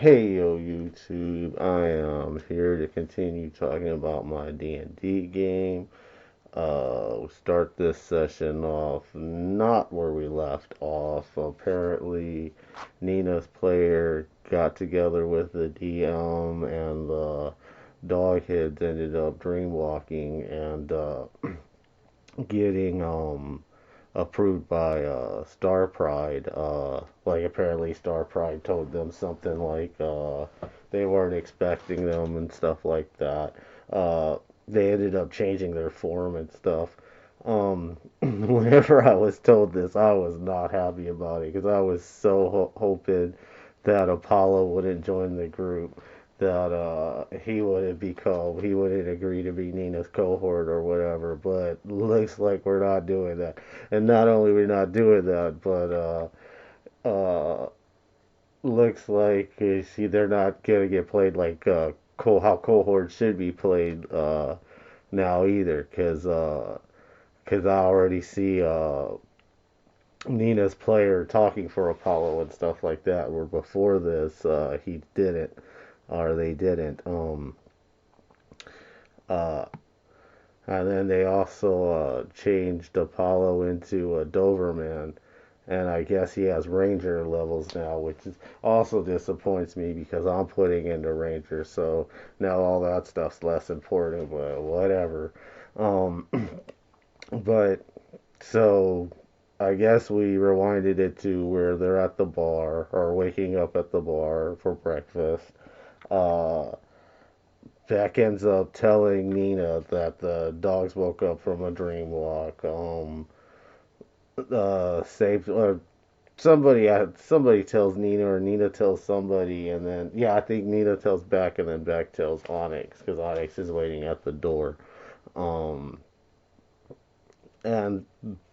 Hey yo YouTube, I am here to continue talking about my D&D game. We'll start this session off not where we left off. Apparently Nina's player got together with the DM and the dogheads ended up dreamwalking and getting approved by Star Pride. Like apparently Star Pride told them something like they weren't expecting them and stuff like that. They ended up changing their form and stuff. Whenever I was told this, I was not happy about it because I was so hoping that Apollo wouldn't join the group, that he wouldn't agree to be Nina's cohort or whatever. But looks like we're not doing that. And not only we're not doing that, but looks like see they're not gonna get played like how cohorts should be played now either, because I already see Nina's player talking for Apollo and stuff like that. Where before this he didn't, or they didn't. Uh, and then they also changed Apollo into a Doberman, and I guess he has Ranger levels now, which is also disappoints me because I'm putting into Ranger, so now all that stuff's less important, but whatever. Um, but so I guess we rewinded it to where they're at the bar or waking up at the bar for breakfast. Uh, Beck ends up telling Nina that the dogs woke up from a dream walk. Saved somebody tells Nina, or Nina tells somebody, and then yeah, I think Nina tells Beck, and then Beck tells Onyx because Onyx is waiting at the door. Um, and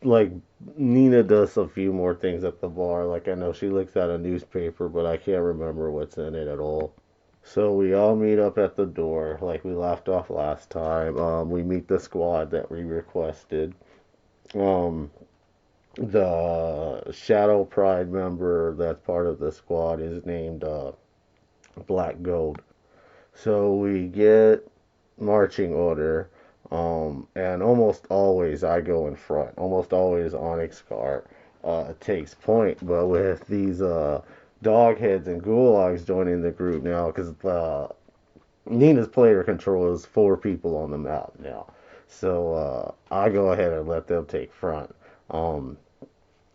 like Nina does a few more things at the bar. Like I know she looks at a newspaper, but I can't remember what's in it at all. So we all meet up at the door, like we left off last time. We meet the squad that we requested. Um, the Shadow Pride member that's part of the squad is named Black Gold. So we get marching order, and almost always I go in front. Almost always Onyx Car takes point, but with these dogheads and gulags joining the group now, because Nina's player control is 4 people on the map now. So I go ahead and let them take front. Um,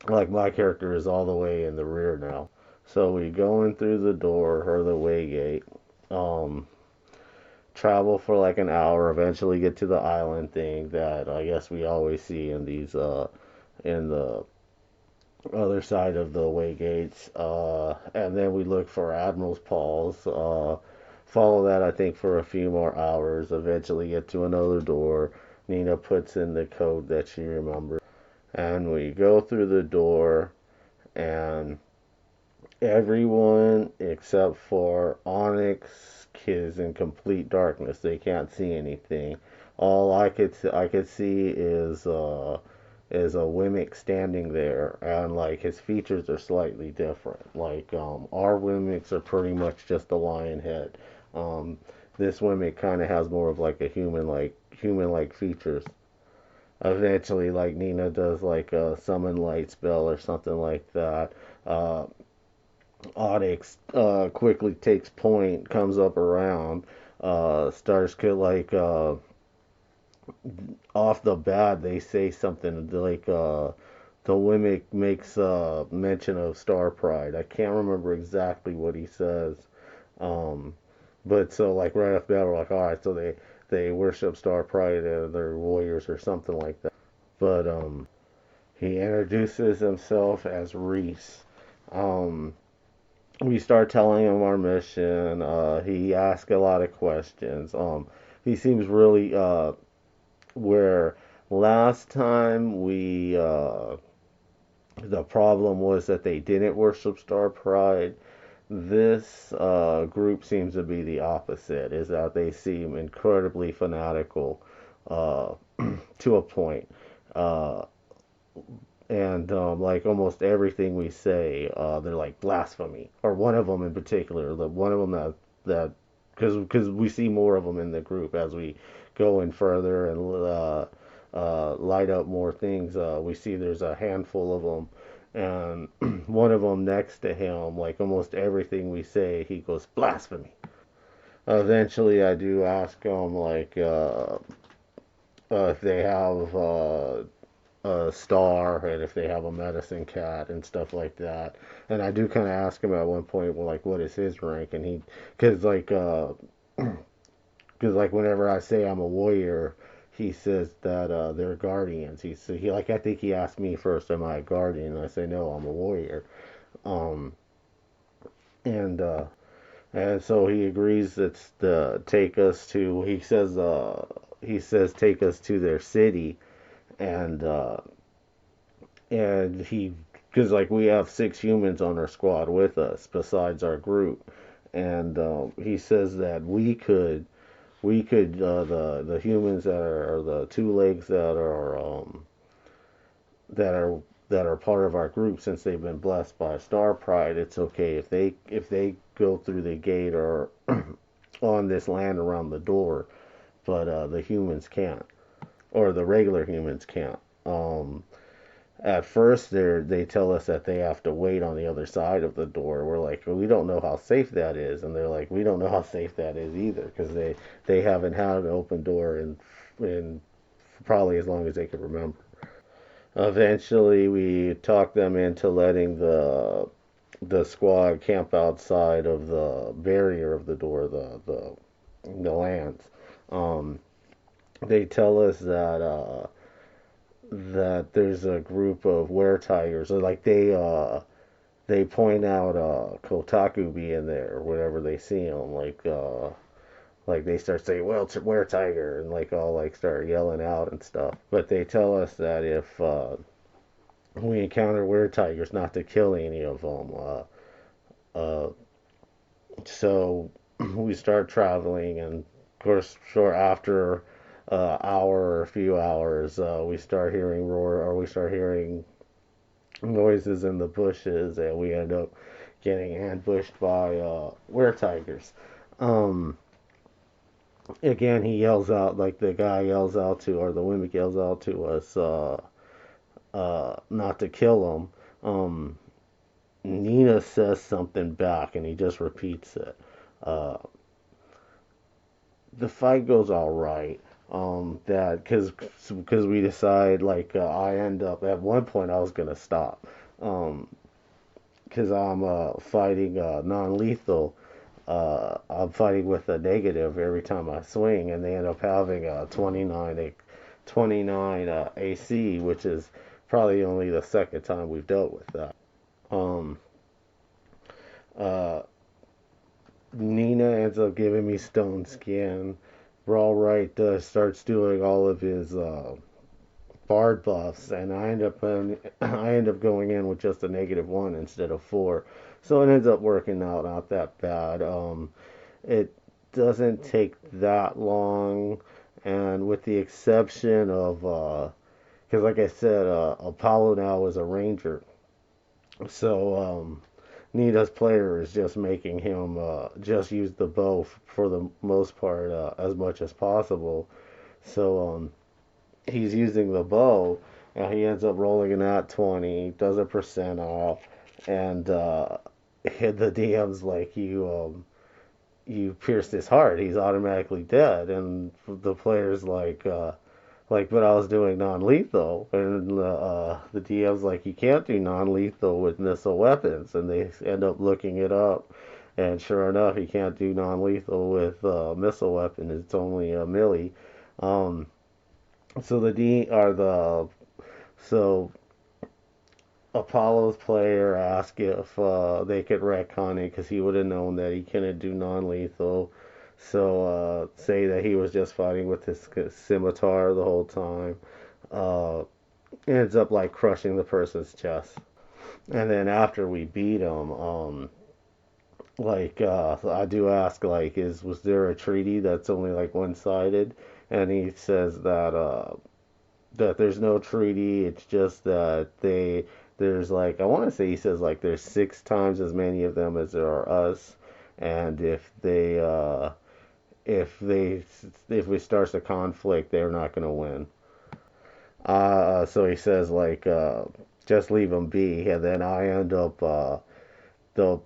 like my character is all the way in the rear now. So we go in through the door or the way gate. Um, Travel for like an hour. Eventually get to the island thing that I guess we always see in these in the other side of the way gates. And then we look for Admiral's Paws. Follow that, I think, for a few more hours. Eventually get to another door. Nina puts in the code that she remembers. And we go through the door, and everyone except for Onyx is in complete darkness. They can't see anything. All I could see is a Wemic standing there, and like his features are slightly different. Like our Wemics are pretty much just a lion head. Um, this Wemic kind of has more of like a human like features. Eventually, like Nina does like a summon light spell or something like that. Uh, Onyx quickly takes point, comes up around, starts to like off the bat they say something like the Wimic makes mention of Star Pride. I can't remember exactly what he says. Um, but so like right off the bat we're like, all right, so they worship Star Pride and they're warriors or something like that. But he introduces himself as Reese. Um, we start telling him our mission. He asks a lot of questions. He seems really where last time we the problem was that they didn't worship Star Pride. This group seems to be the opposite. Is that they seem incredibly fanatical uh, to a point. Uh, and like almost everything we say, they're like blasphemy, or one of them in particular, the one of them that because we see more of them in the group as we go in further and light up more things. We see there's a handful of them, and one of them next to him, like almost everything we say, he goes blasphemy. Eventually, I do ask them like if they have a star and if they have a medicine cat and stuff like that. And I do kind of ask him at one point, well, like, what is his rank? And he, because like whenever I say I'm a warrior, he says that they're guardians. He like I think he asked me first, am I a guardian? And I say no, I'm a warrior. Um, and and so he agrees it's to take us to. He says take us to their city and he because like we have 6 humans on our squad with us besides our group, and he says that we could the humans that are or the 2 legs that are part of our group, since they've been blessed by star pride, it's okay if they go through the gate or on this land around the door, but the humans can't, or the regular humans can't. At first, they tell us that they have to wait on the other side of the door. We're like, well, we don't know how safe that is, and they're like, we don't know how safe that is either, because they haven't had an open door in probably as long as they can remember. Eventually, we talk them into letting the squad camp outside of the barrier of the door, the lands. Um, they tell us that there's a group of Weretigers, or like they point out Kotaku being there whenever they see him, like they start saying, well, it's Weretiger, and like all like start yelling out and stuff. But they tell us that if we encounter Weretigers, not to kill any of them. Uh, so we start traveling, and of course, short after hour or a few hours, we start hearing roar, or we start hearing noises in the bushes, and we end up getting ambushed by Weretigers. Um, Again, he yells out, like the guy yells out to, or the Wemic yells out to us, not to kill him. Nina says something back, and he just repeats it. Uh, the fight goes all right. That because we decide like I end up at one point I was gonna stop. Um, because I'm fighting non-lethal. I'm fighting with a negative every time I swing, and they end up having a 29 AC, which is probably only the second time we've dealt with that. Um, uh, Nina ends up giving me stone skin. Brawl Right starts doing all of his bard buffs, and I end up going in with just a -1 instead of 4. So it ends up working out not that bad. It doesn't take that long, and with the exception of because like I said, Apollo now is a ranger, so Nita's player is just making him just use the bow for the most part as much as possible. So he's using the bow, and he ends up rolling an at 20, does a percent off, and hit the DM's like you pierced his heart. He's automatically dead, and the player's like, but I was doing non-lethal, and the DM's like, you can't do non-lethal with missile weapons, and they end up looking it up, and sure enough, you can't do non-lethal with missile weapon. It's only a melee. Um, so the D are the so Apollo's player asked if they could retcon it because he would have known that he couldn't do non-lethal. So say that he was just fighting with his scimitar the whole time. Uh, Ends up like crushing the person's chest. And then after we beat him, I do ask like, is was there a treaty that's only like one-sided? And he says that that there's no treaty. It's just that there's like, I want to say he says like there's 6 times as many of them as there are us, and if they if it starts a conflict, they're not going to win. So he says like just leave them be, and then I end up the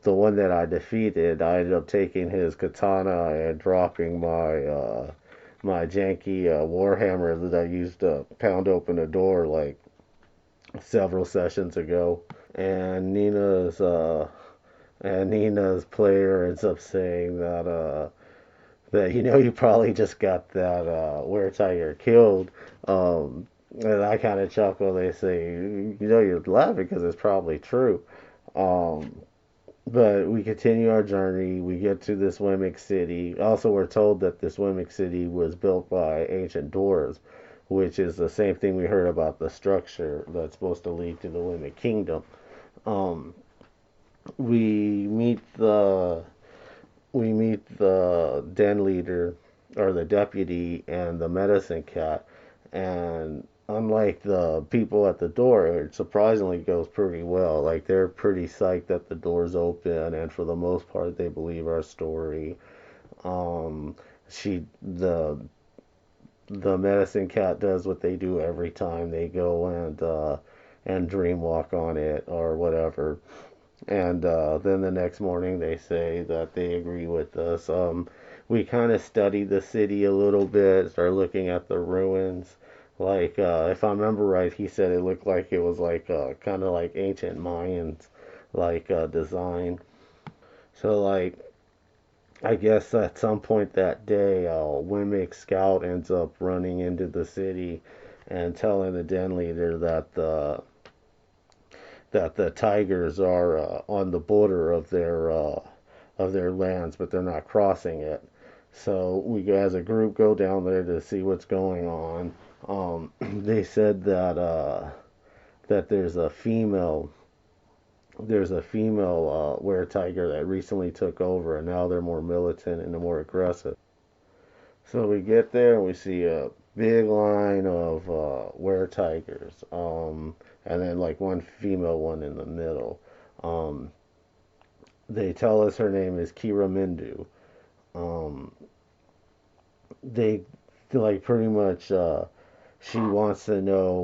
one that I defeated, I ended up taking his katana and dropping my janky warhammer that I used to pound open a door like several sessions ago. And Nina's player ends up saying that you probably just got that Weretiger killed. And I kind of chuckle. They say you're laughing because it's probably true. Um, But we continue our journey. We get to this Wemic city. Also, we're told that this Wemic city was built by ancient dwarves, which is the same thing we heard about the structure that's supposed to lead to the Wemic kingdom. Um, we meet the we meet the den leader or the deputy and the medicine cat, and unlike the people at the door, it surprisingly goes pretty well. Like they're pretty psyched that the door's open, and for the most part, they believe our story. Um, she the medicine cat does what they do every time they go and dream walk on it or whatever. And then the next morning they say that they agree with us. We kind of studied the city a little bit, started looking at the ruins. Like, if I remember right, he said it looked like it was like kind of like ancient Mayans, like design. So, like, I guess at some point that day, Wemic Scout ends up running into the city and telling the den leader that the tigers are on the border of their lands, but they're not crossing it. So we, as a group, go down there to see what's going on. They said that there's a female were-tiger that recently took over, and now they're more militant and more aggressive. So we get there and we see a big line of were-tigers, and then like one female one in the middle. Um, they tell us her name is Kira Mindu. Um, they like pretty much she wants to know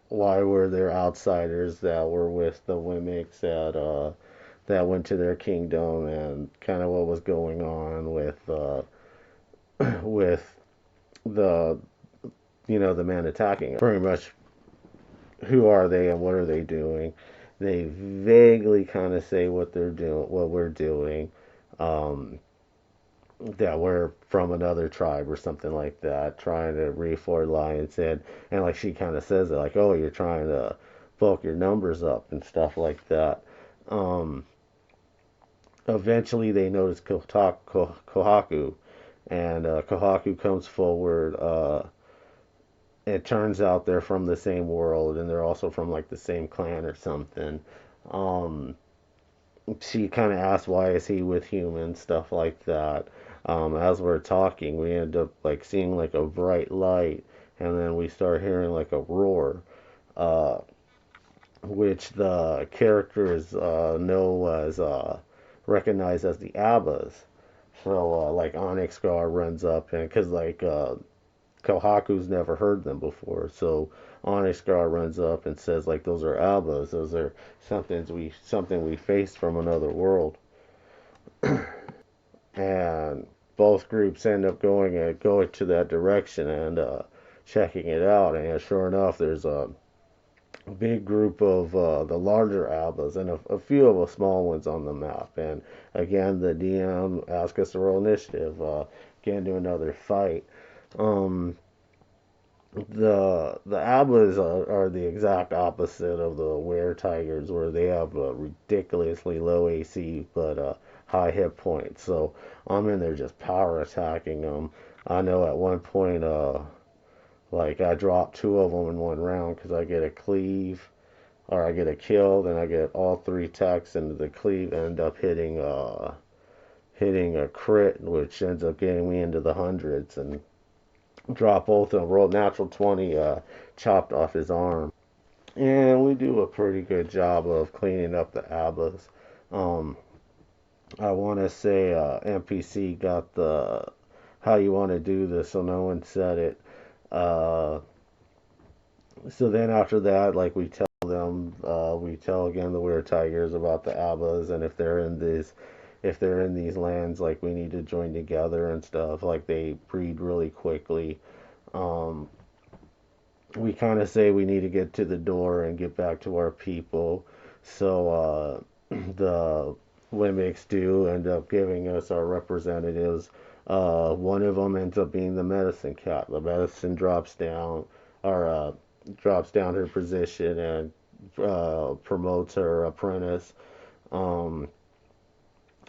why were there outsiders that were with the Wemics that went to their kingdom, and kind of what was going on with the the man attacking. Pretty much who are they and what are they doing. They vaguely kind of say what they're doing, what we're doing. Um, that we're from another tribe or something like that, trying to reforge lines, and like she kind of says it, like, oh, you're trying to bulk your numbers up and stuff like that. Um, Eventually, they notice Kohaku, and Kohaku comes forward. It turns out they're from the same world, and they're also from like the same clan or something. Um, she kind of asks why is he with humans, stuff like that. As we're talking, we end up like seeing like a bright light, and then we start hearing like a roar, uh, which the characters know as recognize as the Abbas. So like Onyx Scar runs up, and because like Kohaku's never heard them before, so Onyx Scar runs up and says like those are Abbas, those are something we faced from another world. And both groups end up going to that direction and checking it out. And sure enough, there's a big group of the larger albas and a few of the small ones on the map. And again, the DM asks us to roll initiative. Get into another fight. Um, the Abbas are the exact opposite of the Weretigers, where they have a ridiculously low AC but high hit points. So I'm in there just power attacking them. I know at one point, like I dropped 2 of them in one round because I get a cleave or I get a kill, then I get all 3 attacks into the cleave, end up hitting a crit, which ends up getting me into the hundreds, and drop both of them, roll natural 20, chopped off his arm. And we do a pretty good job of cleaning up the abbas. Um, I want to say NPC got the how you want to do this, so no one said it. Uh, so then after that, like we tell them, we tell again the Weretigers about the abbas, and if they're in these lands, like we need to join together and stuff. Like they breed really quickly. Um, we kind of say we need to get to the door and get back to our people. So the Wemics do end up giving us our representatives. One of them ends up being the medicine cat. The medicine drops down her position and promotes her apprentice. Um,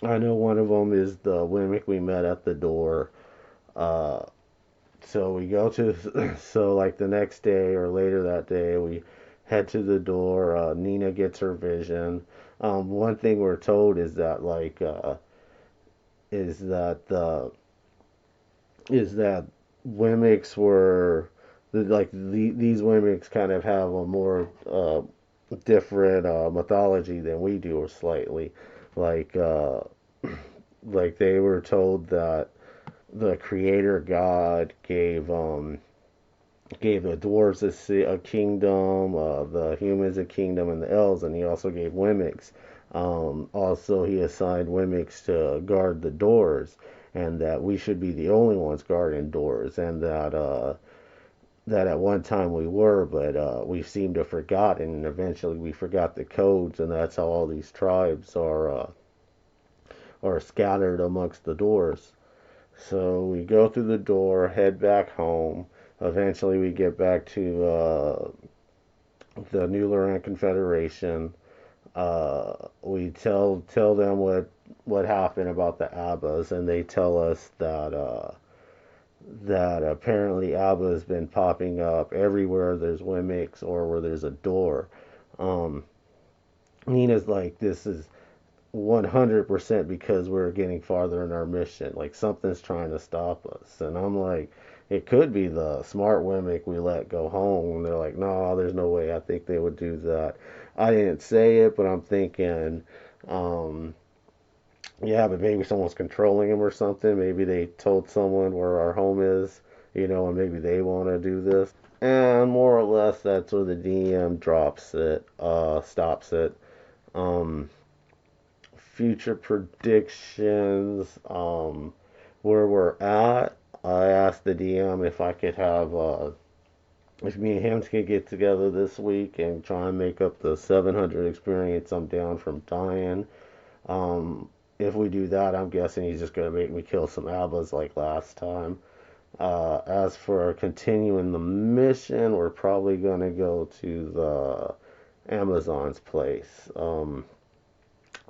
I know one of them is the Wemic we met at the door. Uh, so we go to, so like the next day or later that day, we head to the door. Nina gets her vision. One thing we're told is that the is that Wemics were these Wemics kind of have a more different mythology than we do, or slightly like like they were told that the creator god gave the dwarves a kingdom, the humans a kingdom, and the elves, and he also gave Wemics. Also, he assigned Wemics to guard the doors, and that we should be the only ones guarding doors, and that at one time we were, but we seemed to have forgotten, and eventually we forgot the codes, and that's how all these tribes are scattered amongst the doors. So we go through the door, head back home. Eventually, we get back to the New Loran Confederation. We tell them what happened about the Abbas, and they tell us that apparently Abba has been popping up everywhere there's Wemics or where there's a door. Um, Nina's like, this is 100% because we're getting farther in our mission. Like something's trying to stop us. And I'm like, it could be the smart Wemic we let go home. And they're like, no, there's no way. I think they would do that. I didn't say it, but I'm thinking, um, yeah, but maybe someone's controlling them or something. Maybe they told someone where our home is, and maybe they want to do this. And more or less, that's where the DM stops it. Um, Future predictions, where we're at. I asked the DM if I could have, if me and him could get together this week and try and make up the 700 experience I'm down from dying. If we do that, I'm guessing he's just going to make me kill some Abbas like last time. As for continuing the mission, we're probably going to go to the Amazon's place.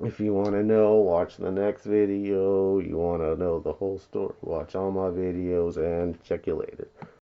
If you want to know, watch the next video. You want to know the whole story, watch all my videos, and check you later.